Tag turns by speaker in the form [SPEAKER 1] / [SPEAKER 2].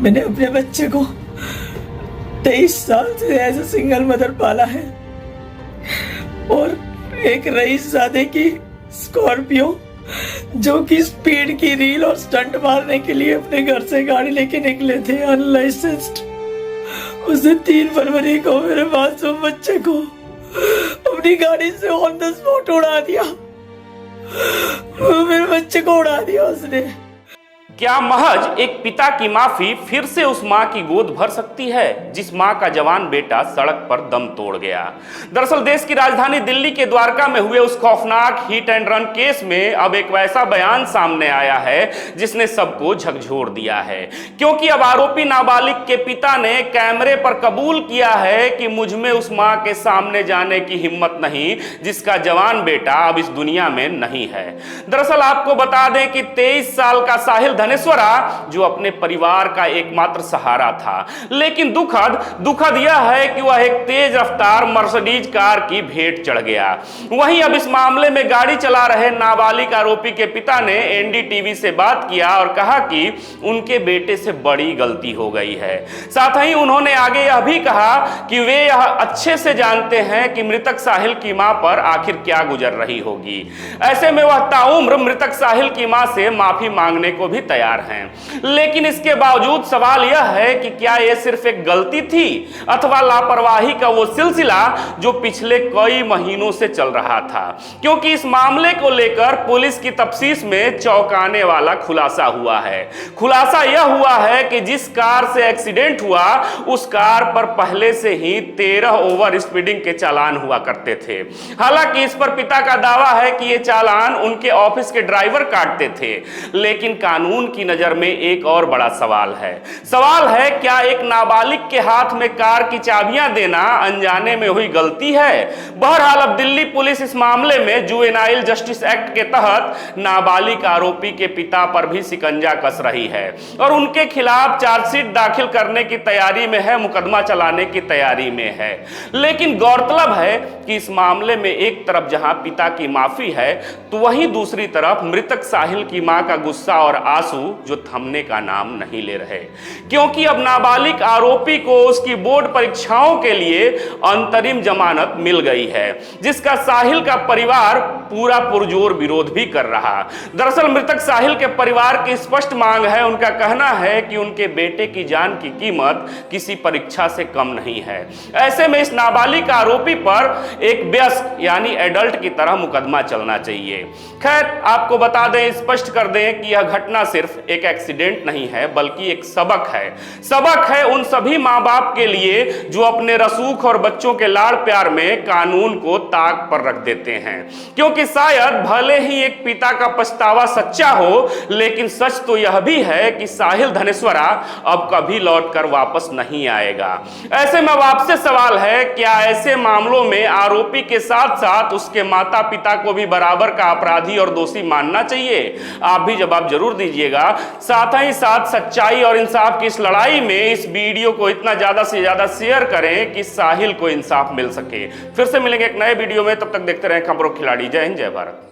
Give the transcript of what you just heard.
[SPEAKER 1] मैंने अपने बच्चे को 23 साल से एज ए सिंगल मदर पाला है और एक रईसजादे की स्कॉर्पियो जो कि स्पीड की रील और स्टंट मारने के लिए अपने घर से गाड़ी लेके निकले थे अनलाइसेंस्ड। उसने 3 फरवरी को मेरे मासूम बच्चे को अपनी गाड़ी से ऑन द स्पॉट उड़ा दिया। मेरे बच्चे को उड़ा दिया उसने।
[SPEAKER 2] क्या महज एक पिता की माफी फिर से उस मां की गोद भर सकती है जिस मां का जवान बेटा सड़क पर दम तोड़ गया? दरअसल देश की राजधानी दिल्ली के द्वारका में हुए उस खौफनाक हिट एंड रन केस में अब एक वैसा बयान सामने आया है जिसने सबको झकझोर दिया है, क्योंकि अब आरोपी नाबालिग के पिता ने कैमरे पर कबूल किया है कि मुझ में उस मां के सामने जाने की हिम्मत नहीं जिसका जवान बेटा अब इस दुनिया में नहीं है। दरअसल आपको बता दें कि 23 साल का साहिल धनेश्वरा जो अपने परिवार का एकमात्र सहारा था, लेकिन दुखद यह है कि वह एक तेज रफ्तार मर्सिडीज कार की भेंट चढ़ गया। वहीं अब इस मामले में गाड़ी चला रहे नाबालिग आरोपी के पिता ने एनडीटीवी से बात किया और कहा कि उनके बेटे से बड़ी गलती हो गई है। साथ ही उन्होंने आगे यह भी कहा कि वे यह अच्छे से जानते हैं कि मृतक साहिल की मां पर आखिर क्या गुजर रही होगी। ऐसे में वह ताउम्र मृतक साहिल की मां से माफी मांगने को भी तैयार हैं। लेकिन इसके बावजूद सवाल यह है कि क्या यह सिर्फ एक गलती थी अथवा लापरवाही का वो सिलसिला जो पिछले कई महीनों से चल रहा था, क्योंकि इस मामले को लेकर पुलिस की तफ्तीश में चौंकाने वाला खुलासा हुआ है। खुलासा यह हुआ है कि जिस कार से एक्सीडेंट हुआ उस कार पर पहले से ही 13 ओवर स्पीडिंग के चालान हुआ करते थे। हालांकि इस पर पिता का दावा है कि ये चालान उनके ऑफिस के ड्राइवर काटते थे, लेकिन कानून की नजर में एक और बड़ा सवाल है क्या एक नाबालिग के हाथ में कार की चाबियां देना अनजाने में हुई गलती है? बहरहाल अब दिल्ली पुलिस इस मामले में जुवेनाइल जस्टिस एक्ट के तहत नाबालिग आरोपी के पिता पर भी शिकंजा कस रही है और उनके खिलाफ चार्जशीट दाखिल करने की तैयारी में है, मुकदमा चलाने की तैयारी में है। लेकिन गौरतलब है कि इस मामले में एक तरफ जहां पिता की माफी है तो वहीं दूसरी तरफ मृतक साहिल की मां का गुस्सा और आंसू जो थमने का नाम नहीं ले रहे, क्योंकि अब नाबालिग आरोपी को उसकी बोर्ड परीक्षाओं के लिए अंतरिम जमानत मिल गई है, जिसका साहिल का परिवार पूरा पुरजोर विरोध भी कर रहा। दरअसल मृतक साहिल के परिवार की स्पष्ट मांग है, उनका कहना है कि उनके बेटे की जान की कीमत किसी परीक्षा से कम नहीं है। ऐसे में इस नाबालिग आरोपी पर एक वयस्क यानी एडल्ट की तरह मुकदमा चलना चाहिए। खैर आपको बता दें, स्पष्ट कर दें कि यह घटना सिर्फ एक एक्सीडेंट नहीं है बल्कि एक सबक है उन सभी माँ बाप के लिए जो अपने रसूख और बच्चों के लाड़ प्यार में कानून को ताक पर रख देते हैं, क्योंकि शायद भले ही एक पिता का पछतावा सच्चा हो, लेकिन सच तो यह भी है कि साहिल धनेश्वरा अब कभी लौटकर वापस नहीं आएगा। ऐसे में अब आपसे सवाल है, क्या ऐसे मामलों में आरोपी के साथ साथ उसके माता पिता को भी बराबर का अपराधी और दोषी मानना चाहिए? आप भी जवाब जरूर दीजिएगा। साथ ही साथ सच्चाई और इंसाफ की इस लड़ाई में इस वीडियो को इतना ज्यादा से ज्यादा शेयर करें कि साहिल को इंसाफ मिल सके। फिर से मिलेंगे एक नए वीडियो में, तब तक देखते रहें खबरों खिलाड़ी। जय हिंद, जय भारत।